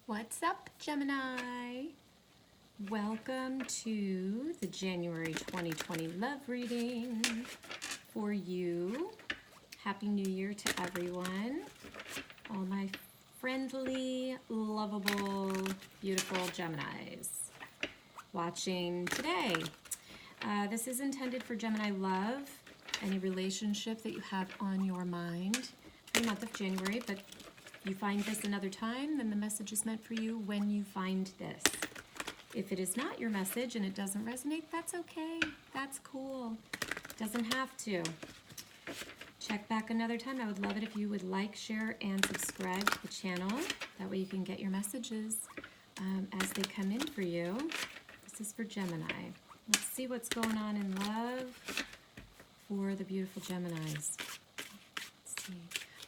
What's up, Gemini? Welcome to the January 2020 love reading for you. Happy New Year to everyone. All my friendly, lovable, beautiful Geminis watching today. This is intended for Gemini love, any relationship that you have on your mind for the month of January, but you find this another time, then the message is meant for you when you find this. If it is not your message and it doesn't resonate, that's okay. That's cool. Doesn't have to. Check back another time. I would love it if you would like, share, and subscribe to the channel. That way you can get your messages as they come in for you. This is for Gemini. Let's see what's going on in love for the beautiful Geminis. Let's see.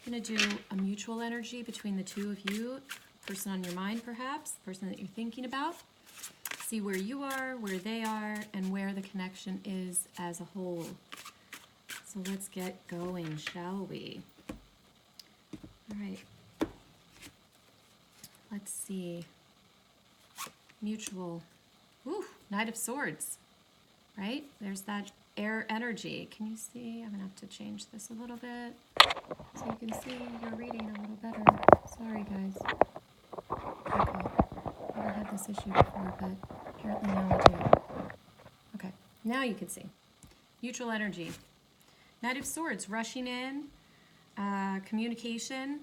I'm going to do a mutual energy between the two of you, person on your mind perhaps, person that you're thinking about. See where you are, where they are, and where the connection is as a whole. So let's get going, shall we? All right. Let's see. Mutual. Ooh, Knight of Swords, right? There's that air energy. Can you see? I'm going to have to change this a little bit so you can see your reading a little better. Sorry, guys. Okay. I never had this issue before, but apparently now I do. Okay, now you can see. Mutual energy. Knight of Swords rushing in. Communication.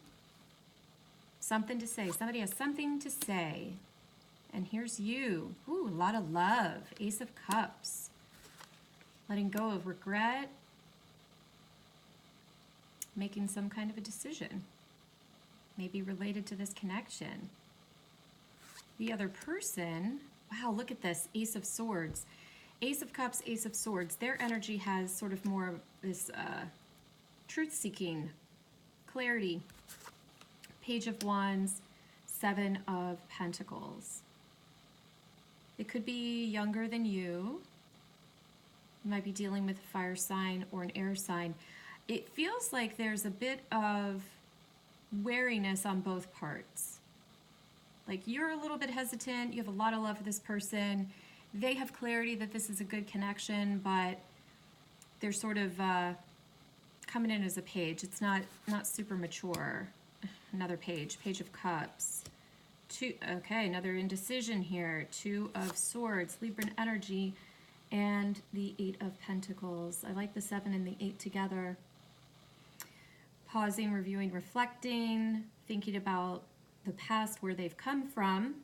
Something to say. Somebody has something to say. And here's you. Ooh, a lot of love. Ace of Cups. Letting go of regret. Making some kind of a decision. Maybe related to this connection. The other person, wow, look at this. Ace of Swords. Ace of Cups, Ace of Swords. Their energy has sort of more of this truth-seeking, clarity. Page of Wands, Seven of Pentacles. It could be younger than you. You might be dealing with a fire sign or an air sign. It feels like there's a bit of wariness on both parts. Like you're a little bit hesitant, you have a lot of love for this person. They have clarity that this is a good connection, but they're sort of coming in as a page. It's not super mature. Another page, Page of Cups. Okay, another indecision here. Two of Swords, Libran energy, and the Eight of Pentacles. I like the 7 and the 8 together. Pausing, reviewing, reflecting, thinking about the past, where they've come from.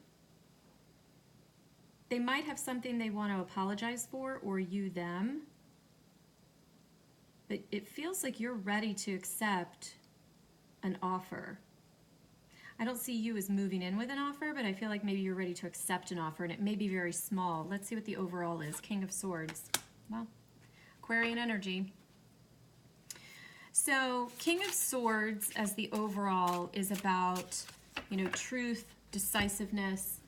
They might have something they want to apologize for, or you them. But it feels like you're ready to accept an offer. I don't see you as moving in with an offer, but I feel like maybe you're ready to accept an offer, and it may be very small. Let's see what the overall is. King of Swords. Well, Aquarian energy. So King of Swords as the overall is about, you know, truth, decisiveness,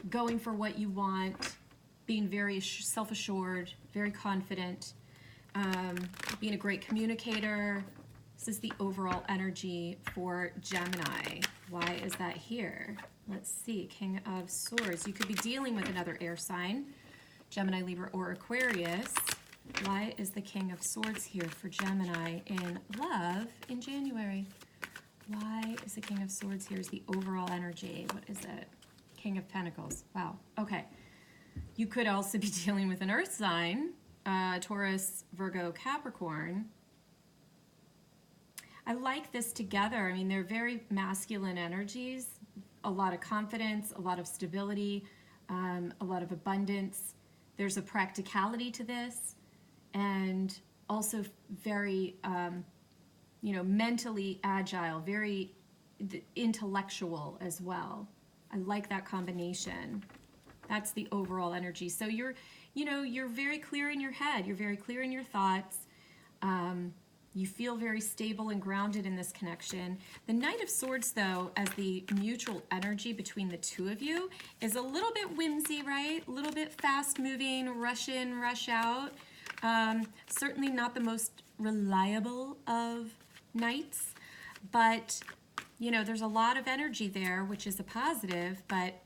going for what you want, being very self-assured, very confident, being a great communicator. This is the overall energy for Gemini. Why is that here? Let's see. King of Swords. You could be dealing with another air sign, Gemini, Libra, or Aquarius. Why is the King of Swords here for Gemini in love in January? Why is the King of Swords here as the overall energy? What is it? King of Pentacles. Wow. Okay. You could also be dealing with an earth sign, Taurus, Virgo, Capricorn. I like this together. I mean, they're very masculine energies, a lot of confidence, a lot of stability, a lot of abundance. There's a practicality to this, and also very, you know, mentally agile, very intellectual as well. I like that combination. That's the overall energy. So you're, you know, you're very clear in your head. You're very clear in your thoughts. You feel very stable and grounded in this connection. The Knight of Swords, though, as the mutual energy between the two of you, is a little bit whimsy, right? A little bit fast-moving, rush in, rush out. Certainly not the most reliable of knights, but you know, there's a lot of energy there, which is a positive, but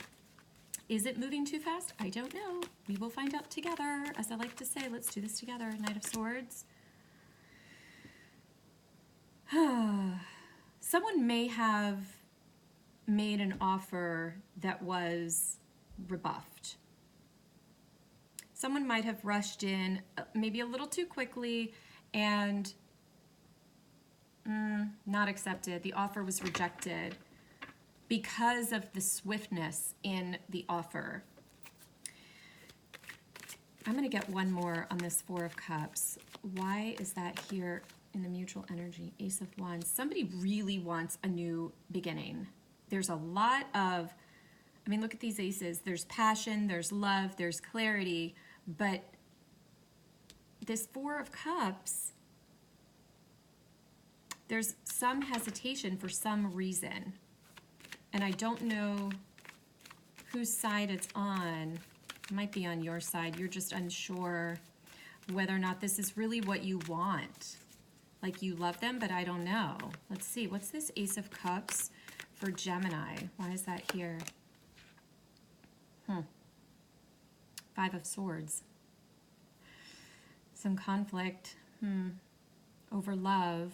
is it moving too fast? I don't know. We will find out together. As I like to say, let's do this together. Knight of Swords. Someone may have made an offer that was rebuffed. Someone might have rushed in maybe a little too quickly and not accepted. The offer was rejected because of the swiftness in the offer. I'm going to get one more on this Four of Cups. Why is that here in the mutual energy? Ace of Wands. Somebody really wants a new beginning. There's a lot of, I mean, look at these aces. There's passion, there's love, there's clarity, but this Four of Cups, there's some hesitation for some reason. And I don't know whose side it's on. It might be on your side. You're just unsure whether or not this is really what you want. Like you love them, but I don't know. Let's see. What's this Ace of Cups for Gemini? Why is that here? Five of Swords. Some conflict over love.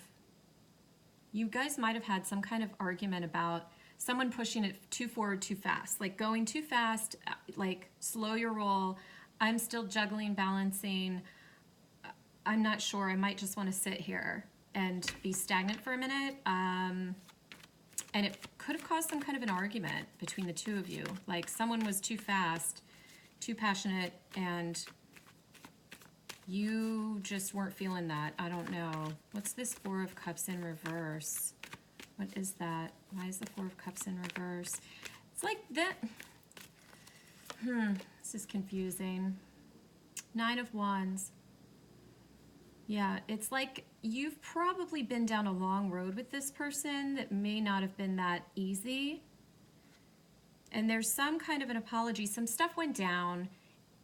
You guys might have had some kind of argument about someone pushing it too forward too fast, like going too fast, like slow your roll. I'm still juggling, balancing. I'm not sure. I might just want to sit here and be stagnant for a minute. And it could have caused some kind of an argument between the two of you. Like someone was too fast, too passionate, and you just weren't feeling that. I don't know. What's this Four of Cups in reverse? What is that? Why is the Four of Cups in reverse? It's like that. This is confusing. Nine of Wands. Yeah, it's like you've probably been down a long road with this person that may not have been that easy. And there's some kind of an apology. Some stuff went down.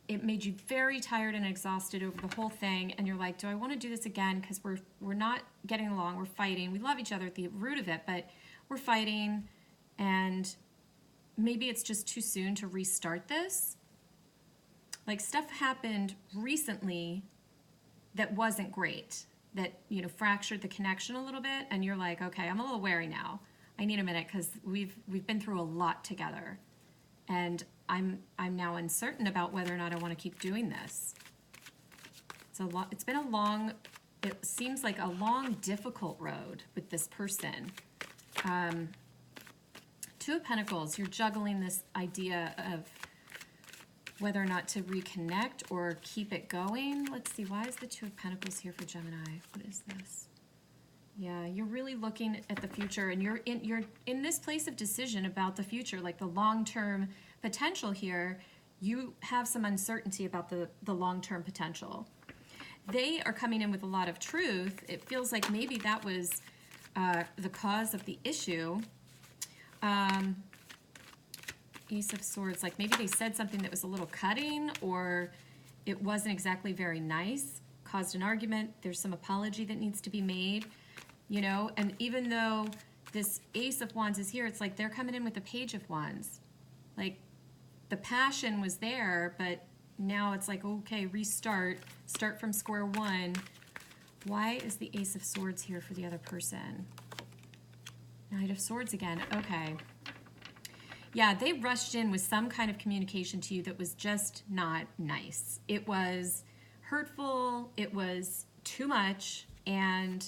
It made you very tired and exhausted over the whole thing. And you're like, do I want to do this again? Because we're not getting along. We're fighting. We love each other at the root of it, but we're fighting. And maybe it's just too soon to restart this. Like stuff happened recently that wasn't great, that, you know, fractured the connection a little bit. And you're like, okay, I'm a little wary now. I need a minute because we've been through a lot together. And I'm now uncertain about whether or not I want to keep doing this. It's been a long, it seems like a long, difficult road with this person. Two of Pentacles, you're juggling this idea of whether or not to reconnect or keep it going. Let's see, why is the Two of Pentacles here for Gemini? What is this? Yeah, you're really looking at the future, and you're in this place of decision about the future, like the long-term potential here. You have some uncertainty about the long-term potential. They are coming in with a lot of truth. It feels like maybe that was the cause of the issue. Ace of Swords, like maybe they said something that was a little cutting, or it wasn't exactly very nice, caused an argument. There's some apology that needs to be made. You know, and even though this Ace of Wands is here, it's like they're coming in with the Page of Wands. Like the passion was there, but now it's like, okay, restart, start from square one. Why is the Ace of Swords here for the other person? Knight of Swords again, okay. Yeah, they rushed in with some kind of communication to you that was just not nice. It was hurtful, it was too much, and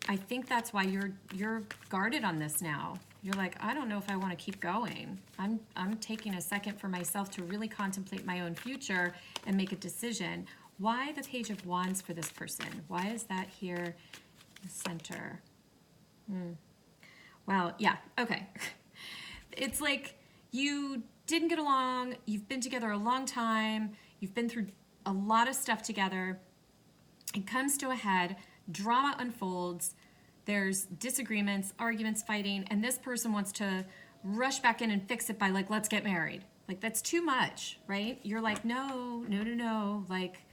I think that's why you're guarded on this now. You're like, I don't know if I want to keep going. I'm taking a second for myself to really contemplate my own future and make a decision. Why the Page of Wands for this person? Why is that here in the center? Well, yeah, okay. It's like you didn't get along. You've been together a long time. You've been through a lot of stuff together. It comes to a head. Drama unfolds, there's disagreements, arguments, fighting, and this person wants to rush back in and fix it by like, let's get married. Like, that's too much, right? You're like, no. Like,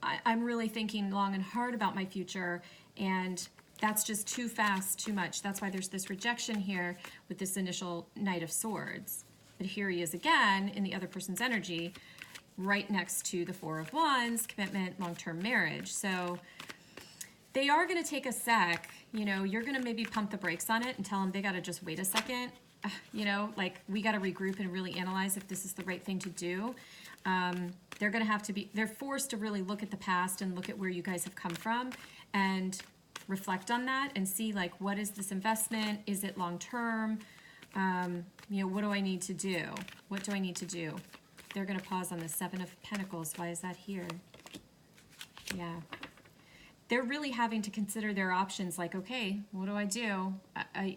I'm really thinking long and hard about my future, and That's just too fast, too much. That's why there's this rejection here with this initial Knight of Swords. But here he is again in the other person's energy, right next to the Four of Wands, commitment, long-term marriage. So they are going to take a sec. You know, you're going to maybe pump the brakes on it and tell them they got to just wait a second. You know, like we got to regroup and really analyze if this is the right thing to do. They're going to have to be, they're forced to really look at the past and look at where you guys have come from and reflect on that and see like, what is this investment? Is it long-term? You know, what do I need to do? What do I need to do? They're going to pause on the Seven of Pentacles. Why is that here? Yeah. They're really having to consider their options like, okay, what do I do?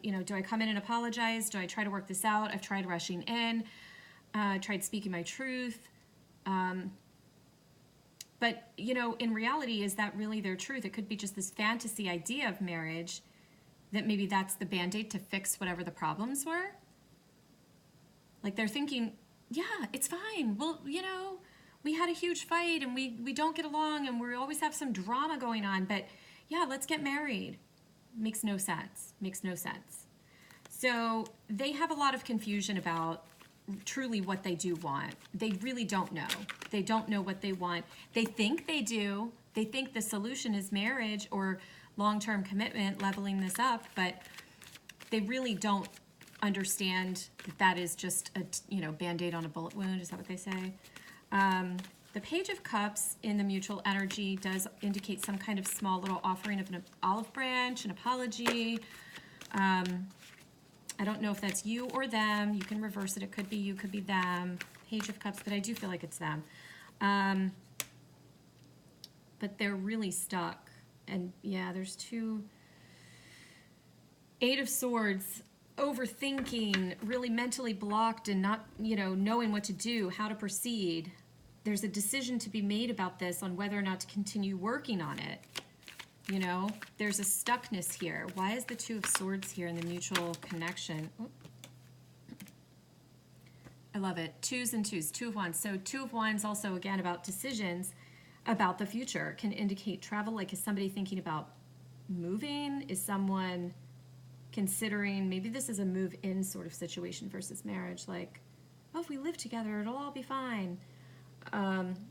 You know, do I come in and apologize? Do I try to work this out? I've tried rushing in, tried speaking my truth. But, you know, in reality, is that really their truth? It could be just this fantasy idea of marriage that maybe that's the Band-Aid to fix whatever the problems were. Like they're thinking, yeah, it's fine. Well, you know, we had a huge fight and we don't get along and we always have some drama going on, but yeah, let's get married. Makes no sense. Makes no sense. So they have a lot of confusion about truly what they do want. They really don't know. They don't know what they want. They think they do. They think the solution is marriage or long-term commitment, leveling this up, but they really don't understand that that is just a, you know, Band-Aid on a bullet wound. Is that what they say? The Page of Cups in the mutual energy does indicate some kind of small little offering of an olive branch, an apology. I don't know if that's you or them. You can reverse it. It could be you, could be them. Page of Cups, but I do feel like it's them. But they're really stuck. And yeah, there's two. Eight of Swords, overthinking, really mentally blocked and not, you know, knowing what to do, how to proceed. There's a decision to be made about this on whether or not to continue working on it. You know, there's a stuckness here. Why is the Two of Swords here in the mutual connection? Oh. I love it. Twos and twos, Two of Wands. So Two of Wands also, again, about decisions about the future. Can indicate travel. Like, is somebody thinking about moving? Is someone considering, maybe this is a move-in sort of situation versus marriage. Like, oh, if we live together, it'll all be fine.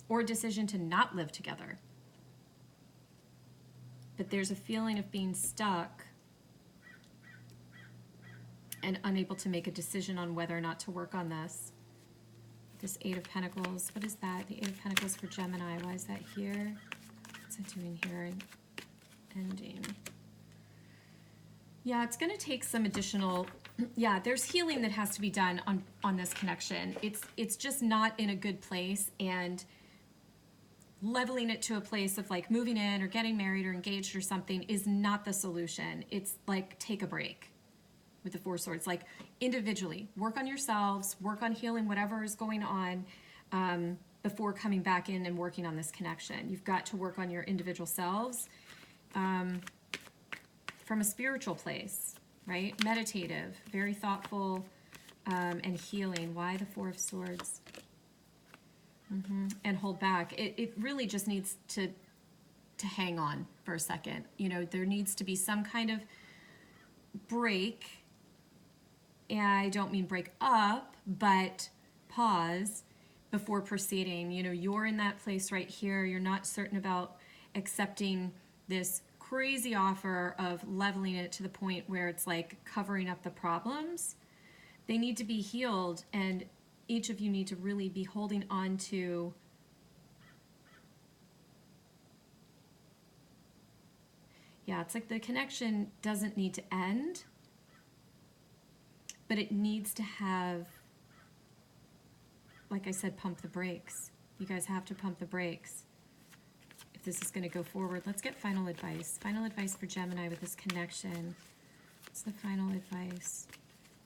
Or a decision to not live together. But there's a feeling of being stuck and unable to make a decision on whether or not to work on this. This Eight of Pentacles, what is that? The Eight of Pentacles for Gemini, why is that here? What's it doing here? Ending. Yeah, it's going to take some additional, yeah, there's healing that has to be done on this connection. It's just not in a good place, and leveling it to a place of like moving in or getting married or engaged or something is not the solution. It's like take a break with the Four Swords. Like individually, work on yourselves, work on healing whatever is going on before coming back in and working on this connection. You've got to work on your individual selves from a spiritual place, right? Meditative, very thoughtful and healing. Why the Four of Swords? And hold back. It really just needs to hang on for a second. You know, there needs to be some kind of break. And I don't mean break up, but pause before proceeding. You know, you're in that place right here. You're not certain about accepting this crazy offer of leveling it to the point where it's like covering up the problems. They need to be healed, and each of you need to really be holding on to it's like the connection doesn't need to end, but it needs to have, like I said, pump the brakes. You guys have to pump the brakes if this is going to go forward. Let's get final advice. Final advice for Gemini with this connection. What's the final advice?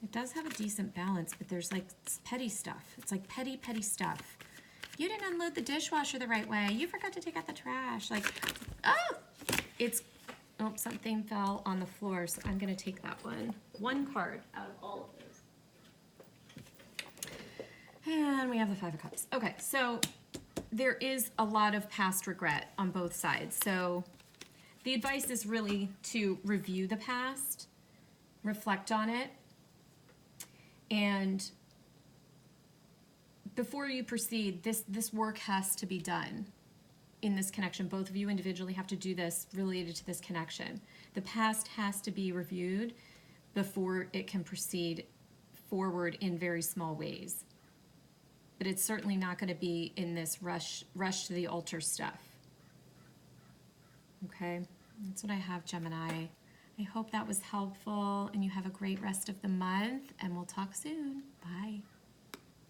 It does have a decent balance, but there's like petty stuff. It's like petty stuff. You didn't unload the dishwasher the right way. You forgot to take out the trash. Like, something fell on the floor, so I'm going to take that one card out of all of those. And we have the Five of Cups. Okay, so there is a lot of past regret on both sides. So the advice is really to review the past, reflect on it, and before you proceed, this work has to be done in this connection. Both of you individually have to do this related to this connection. The past has to be reviewed before it can proceed forward in very small ways. But it's certainly not going to be in this rush to the altar stuff. Okay, that's what I have, Gemini. I hope that was helpful, and you have a great rest of the month, and we'll talk soon. Bye.